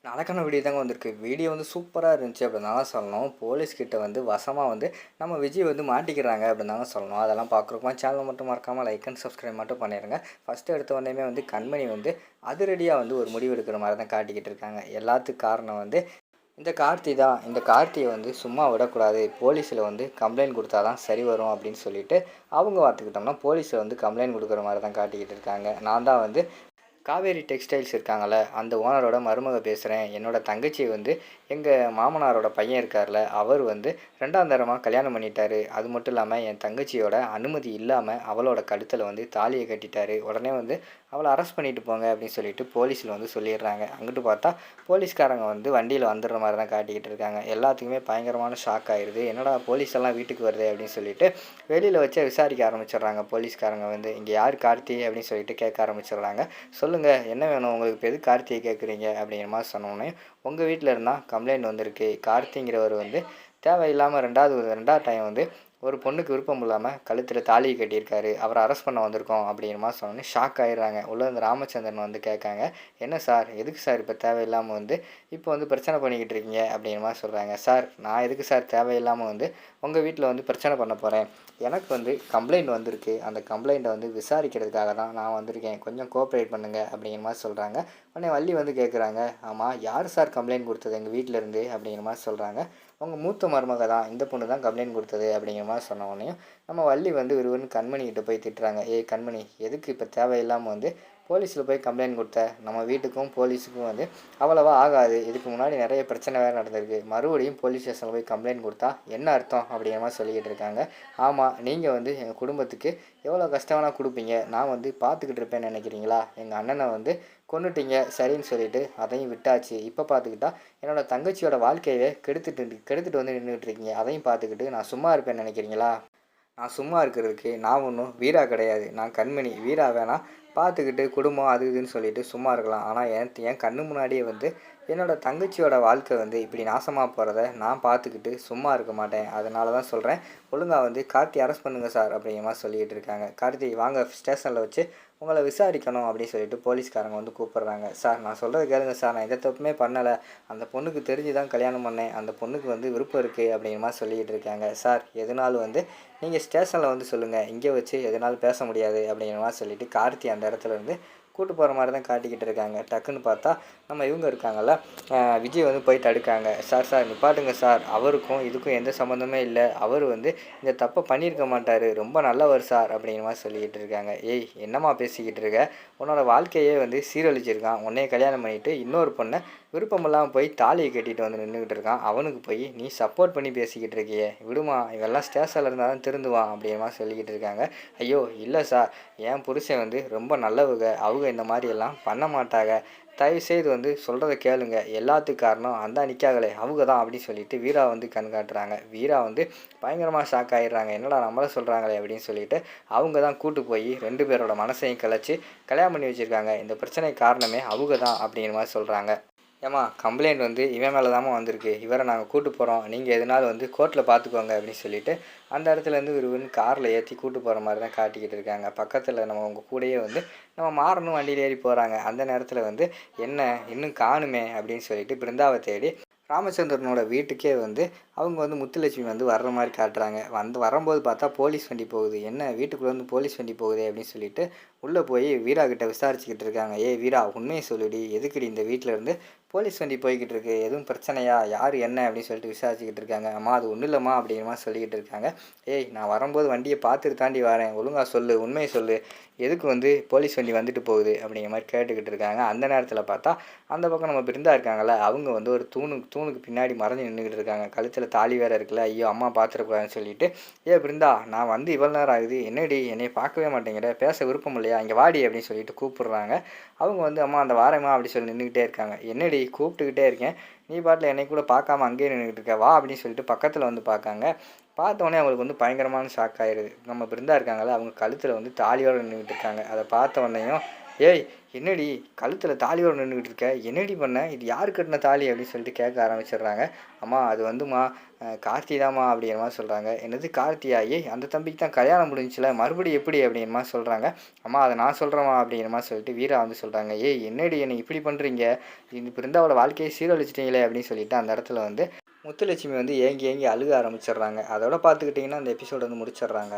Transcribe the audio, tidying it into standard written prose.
நடக்கான video தாங்க வந்திருக்கு. Video வந்து சூப்பரா இருந்துச்சு அப்படின்னு தாங்க சொல்லணும். போலீஸ்கிட்ட வந்து வசமா வந்து நம்ம விஜய் வந்து மாட்டிக்கிறாங்க அப்படின்னு தாங்க சொல்லணும். அதெல்லாம் பார்க்குறோமா சேனலை மட்டும் மறக்காமல் லைக் அண்ட் சப்ஸ்கிரைப் மட்டும் பண்ணிடுங்க. ஃபஸ்ட்டு எடுத்த உடனேயுமே வந்து கண்மணி வந்து அதிரடியாக வந்து ஒரு முடிவு எடுக்கிற மாதிரி தான் காட்டிக்கிட்டு இருக்காங்க. எல்லாத்துக்கும் காரணம் வந்து இந்த கார்த்தி தான். இந்த கார்த்தியை வந்து சும்மா விடக்கூடாது. போலீஸில் வந்து கம்ப்ளைண்ட் கொடுத்தா தான் சரி வரும் அப்படின்னு சொல்லிட்டு அவங்க பார்த்துக்கிட்டோம்னா போலீஸில் வந்து கம்ப்ளைண்ட் கொடுக்குற மாதிரி தான் காட்டிக்கிட்டு இருக்காங்க. நான் தான் வந்து காவேரி டெக்ஸ்டைல்ஸ் இருக்காங்கள்ல, அந்த ஓனரோட மருமக பேசுகிறேன். என்னோட தங்கச்சி வந்து எங்கள் மாமனாரோட பையன் இருக்கார்ல, அவர் வந்து 2ஆம் தரமா கல்யாணம் பண்ணிட்டாரு. அது மட்டும் இல்லாமல் என் தங்கச்சியோட அனுமதி இல்லாமல் அவளோட கழுத்தில் வந்து தாலியை கட்டிட்டாரு. உடனே வந்து அவளை அரெஸ்ட் பண்ணிட்டு போங்க அப்படின்னு சொல்லிட்டு போலீஸில் வந்து சொல்லிடுறாங்க. அங்கிட்டு பார்த்தா போலீஸ்காரங்க வந்து வண்டியில் வந்துடுற மாதிரி தான் காட்டிக்கிட்டு இருக்காங்க. எல்லாத்துக்குமே பயங்கரமான ஷாக் ஆயிடுது. என்னடா போலீஸ் எல்லாம் வீட்டுக்கு வருது அப்படின்னு சொல்லிட்டு வெளியில் வச்சு விசாரிக்க ஆரம்பிச்சிடுறாங்க. போலீஸ்காரங்க வந்து இங்கே யார் கார்த்தி அப்படின்னு சொல்லிட்டு கேட்க ஆரம்பிச்சிடுறாங்க. சொல்லுங்கள் என்ன வேணும் உங்களுக்கு, இப்போ எதுக்கு கார்த்தியை கேட்குறீங்க அப்படிங்கிற மாதிரி சொன்னோன்னே, உங்கள் வீட்டில் இருந்தால் கம்ப்ளைண்ட் வந்திருக்கு. கார்த்திங்கிறவர் வந்து தேவையில்லாமல் ரெண்டாவது டைம் வந்து ஒரு பொண்ணுக்கு விருப்பம் இல்லாமல் கழுத்தில் தாலி கட்டியிருக்காரு. அவரை அரெஸ்ட் பண்ண வந்திருக்கோம் அப்படிங்கிற மாதிரி சொன்னோன்னே ஷாக் ஆகிடுறாங்க. உள்ள இந்த ராமச்சந்திரன் வந்து கேட்காங்க, என்ன சார் எதுக்கு சார் இப்போ தேவையில்லாமல் வந்து இப்போ வந்து பிரச்சனை பண்ணிக்கிட்டு இருக்கீங்க அப்படிங்கிற மாதிரி சொல்கிறாங்க. சார் நான் எதுக்கு சார் தேவையில்லாமல் வந்து உங்கள் வீட்டில் வந்து பிரச்சனை பண்ண போகிறேன். எனக்கு வந்து கம்ப்ளைண்ட் வந்திருக்கு. அந்த கம்ப்ளைண்ட்டை வந்து விசாரிக்கிறதுக்காக தான் நான் வந்திருக்கேன். கொஞ்சம் கோஆப்ரேட் பண்ணுங்கள் அப்படிங்கிற மாதிரி சொல்கிறாங்க. உடனே வள்ளி வந்து கேட்குறாங்க, ஆமாம் யார் சார் கம்ப்ளைண்ட் கொடுத்தது எங்கள் வீட்டிலேருந்து அப்படிங்கிற மாதிரி சொல்கிறாங்க. உங்கள் மூத்த மருமக தான், இந்த பொண்ணு தான் கம்ப்ளைண்ட் கொடுத்தது அப்படிங்கிற மாதிரி சொன்ன உடனேயும் நம்ம வள்ளி வந்து விறுவிறுன்னு கண்மணிக்கிட்ட போய் திட்டுறாங்க. ஏய் கண்மணி, எதுக்கு இப்போ தேவையில்லாமல் வந்து போலீஸில் போய் கம்ப்ளைண்ட் கொடுத்த? நம்ம வீட்டுக்கும் போலீஸுக்கும் வந்து அவ்வளவா ஆகாது. இதுக்கு முன்னாடி நிறைய பிரச்சனை வேறு நடந்திருக்கு. மறுபடியும் போலீஸ் ஸ்டேஷனில் போய் கம்ப்ளைண்ட் கொடுத்தா என்ன அர்த்தம் அப்படிங்கிற மாதிரி சொல்லிக்கிட்டு இருக்காங்க. ஆமாம், நீங்கள் வந்து எங்கள் குடும்பத்துக்கு எவ்வளோ கஷ்டம்னா கொடுப்பீங்க, நான் வந்து பார்த்துக்கிட்டு இருப்பேன்னு நினைக்கிறீங்களா? எங்கள் அண்ணனை வந்து கொன்னுட்டீங்க, சரின்னு சொல்லிட்டு அதையும் விட்டாச்சு. இப்போ பார்த்துக்கிட்டா என்னோடய தங்கச்சியோட வாழ்க்கையவே கெடுத்துட்டு வந்து நின்றுட்டு இருக்கீங்க. அதையும் பார்த்துக்கிட்டு நான் சும்மா இருப்பேன்னு நினைக்கிறீங்களா? நான் சும்மா இருக்கிறதுக்கு நான் ஒன்றும் வீரா கிடையாது. நான் கண்மணி. வீரா வேணால் பார்த்துக்கிட்டு குடும்பம் அது இதுன்னு சொல்லிட்டு சும்மா இருக்கலாம். ஆனால் என் கண்ணு முன்னாடியே வந்து என்னோடய தங்கச்சியோட வாழ்க்கை வந்து இப்படி நாசமாக போகிறத நான் பார்த்துக்கிட்டு சும்மா இருக்க மாட்டேன். அதனால தான் சொல்கிறேன், ஒழுங்காக வந்து கார்த்தி அரெஸ்ட் பண்ணுங்கள் சார் அப்படிங்கிற மாதிரி சொல்லிக்கிட்டு இருக்காங்க. கார்த்தி வாங்க ஸ்டேஷனில் வச்சு உங்களை விசாரிக்கணும் அப்படின்னு சொல்லிட்டு போலீஸ்காரங்க வந்து கூப்பிட்றாங்க. சார் நான் சொல்கிறது கேளுங்க சார், நான் எந்த தப்புமே பண்ணலை. அந்த பொண்ணுக்கு தெரிஞ்சு தான் கல்யாணம் பண்ணேன். அந்த பொண்ணுக்கு வந்து விருப்பம் இருக்குது அப்படிங்கிற மாதிரி சொல்லிக்கிட்டு இருக்காங்க. சார் எதுனாலும் வந்து நீங்கள் ஸ்டேஷனில் வந்து சொல்லுங்கள், இங்கே வச்சு எதனாலும் பேச முடியாது அப்படிங்கிற மாதிரி சொல்லிவிட்டு கார்த்தி அந்த இடத்துல இருந்து கூட்டு போகிற மாதிரி தான் காட்டிக்கிட்டு இருக்காங்க. டக்குன்னு பார்த்தா நம்ம இவங்க இருக்காங்கல்ல, விஜய் வந்து போய் தடுக்காங்க. சார் சார் நிப்பாட்டுங்க சார், அவருக்கும் இதுக்கும் எந்த சம்மந்தமே இல்லை. அவர் வந்து இந்த தப்பை பண்ணியிருக்க மாட்டார். ரொம்ப நல்லவர் சார் அப்படிங்கிற மாதிரி சொல்லிக்கிட்டு இருக்காங்க. ஏய் என்னம்மா பேசிக்கிட்டு இருக்க? உன்னோட வாழ்க்கையே வந்து சீரழிச்சிருக்கான். உன்னைய கல்யாணம் பண்ணிவிட்டு இன்னொரு பொண்ணை விருப்பமில்லாமல் போய் தாலியை கட்டிட்டு வந்து நின்றுக்கிட்டு இருக்கான். அவனுக்கு போய் நீ சப்போர்ட் பண்ணி பேசிக்கிட்டு இருக்கியே, விடுமா, இவெல்லாம் ஸ்டேஷனில் இருந்தால் தான் திருந்துவான் அப்படிங்கிற மாதிரி சொல்லிக்கிட்டு இருக்காங்க. ஐயோ இல்லை சார், என் புருஷன் வந்து ரொம்ப நல்லவங்க, அவங்க இந்த மாதிரியெல்லாம் பண்ண மாட்டாங்க. தயவுசெய்து வந்து சொல்கிறத கேளுங்க. எல்லாத்துக்கும் காரணம் அந்த நிற்காங்களே அவங்க தான் அப்படின்னு சொல்லிட்டு வீரா வந்து கண் காட்டுறாங்க. வீரா வந்து பயங்கரமாக ஷாக் ஆகிடுறாங்க. என்னடா நம்மளை சொல்கிறாங்களே அப்படின்னு சொல்லிட்டு அவங்க தான் கூட்டு போய் 2 பேரோட மனசையும் கலைச்சி கல்யாணம் பண்ணி வச்சுருக்காங்க. இந்த பிரச்சனைக்கு காரணமே அவங்க தான் அப்படிங்கிற மாதிரி சொல்கிறாங்க. ஏம்மா கம்ப்ளைண்ட் வந்து இவன் மேலே தாம்மா வந்திருக்கு. இவரை நாங்கள் கூட்டு போகிறோம். நீங்கள் எதுனாலும் வந்து கோர்ட்டில் பார்த்துக்கோங்க அப்படின்னு சொல்லிட்டு அந்த இடத்துலேருந்து விறுவிறுன்னு காரில் ஏற்றி கூட்டு போகிற மாதிரி தான் காட்டிக்கிட்டு இருக்காங்க. பக்கத்தில் நம்ம உங்கள் கூடயே வந்து நம்ம மாறணும் வண்டியில் ஏறி போகிறாங்க. அந்த நேரத்தில் வந்து என்ன இன்னும் காணுமே அப்படின்னு சொல்லிட்டு பிருந்தாவை தேடி ராமச்சந்திரனோட வீட்டுக்கே வந்து அவங்க வந்து முத்துலட்சுமி வந்து வர்ற மாதிரி காட்டுறாங்க. வரும்போது பார்த்தா போலீஸ் வண்டி போகுது. என்ன வீட்டுக்குள்ளே வந்து போலீஸ் வண்டி போகுது அப்படின்னு சொல்லிட்டு உள்ளே போய் வீரா கிட்ட விசாரிச்சுக்கிட்டு இருக்காங்க. ஏய் வீரா, உண்மையை சொல்லுடி, எதுக்குடி இந்த வீட்டில் இருந்து போலீஸ் வண்டி போய்கிட்டு இருக்கு, எதுவும் பிரச்சனையா, யார் என்ன அப்படின்னு சொல்லிட்டு விசாரிச்சுக்கிட்டு இருக்காங்க. அம்மா அது ஒன்றும் இல்லைம்மா அப்படிங்கிற மாதிரி சொல்லிக்கிட்டு இருக்காங்க. ஏய் நான் வரும்போது வண்டியை பார்த்துட்டு தாண்டி வரேன், ஒழுங்காக சொல்லு, உண்மையை சொல்லு, எதுக்கு வந்து போலீஸ் வண்டி வந்துட்டு போகுது அப்படிங்கிற மாதிரி கேட்டுக்கிட்டு இருக்காங்க. அந்த நேரத்தில் பார்த்தா அந்த பக்கம் நம்ம பிருந்தா இருக்காங்கல்ல, அவங்க வந்து ஒரு தூணுக்கு பின்னாடி மறைஞ்சு நின்றுக்கிட்டு இருக்காங்க. கழுத்தில் தாலி வேறு இருக்குல்ல, ஐயோ அம்மா பார்த்துடக்கூடாதுன்னு சொல்லிட்டு, பிருந்தா நான் வந்து இவ்வளோ நேரம் ஆகுது, என்னடி என்னை பார்க்கவே மாட்டேங்கிற, பேச விருப்பம் இல்லையா, இங்கே வாடி அப்படின்னு சொல்லிட்டு கூப்பிட்றாங்க. அவங்க வந்து அம்மா அந்த வாரேம்மா அப்படி சொல்லி நின்றுக்கிட்டே இருக்காங்க. என்னடி கூப்பிட்டுக்கிட்டே இருக்கேன், நீ பாட்டில் என்னை கூட பார்க்காம அங்கேயே நின்றுக்கிட்டு இருக்க, வா அப்படின்னு சொல்லிட்டு பக்கத்தில் வந்து பார்க்காங்க. பார்த்தோன்னே அவங்களுக்கு வந்து பயங்கரமான ஷாக் ஆயிடுது. நம்ம பிருந்தா இருக்காங்களே, அவங்க கழுத்தில் வந்து தாலியோடு நின்றுக்கிட்டு இருக்காங்க. அதை பார்த்த உடனேயும் ஏய் என்னடி கழுத்தில் தாலியோட நின்றுக்கிட்டு இருக்க, என்னடி பண்ண, இது யார் கட்டின தாலி அப்படின்னு சொல்லிட்டு கேட்க ஆரம்பிச்சிடுறாங்க. அம்மா அது வந்துமா கார்த்தி தாம்மா அப்படிங்கிற மாதிரி சொல்கிறாங்க. என்னது கார்த்தியா, ஏய் அந்த தம்பிக்கு தான் கல்யாணம் முடிஞ்சில, மறுபடியும் எப்படி அப்படிங்கிற மாதிரி சொல்கிறாங்க. அம்மா அதை நான் சொல்கிறேம்மா அப்படிங்கிற மாதிரி சொல்லிட்டு வீரா வந்து சொல்கிறாங்க. ஏய் என்னடி என்னை இப்படி பண்ணுறீங்க, இப்படி இருந்தால் அவளை வாழ்க்கையை சீரழிச்சிட்டிங்களே அப்படின்னு சொல்லிட்டு அந்த இடத்துல வந்து முத்துலட்சுமி வந்து ஏங்கி ஏங்கி அழுக ஆரம்பிச்சிடுறாங்க. அதோட பார்த்துக்கிட்டிங்கன்னா அந்த எபிசோடு வந்து முடிச்சிடுறாங்க.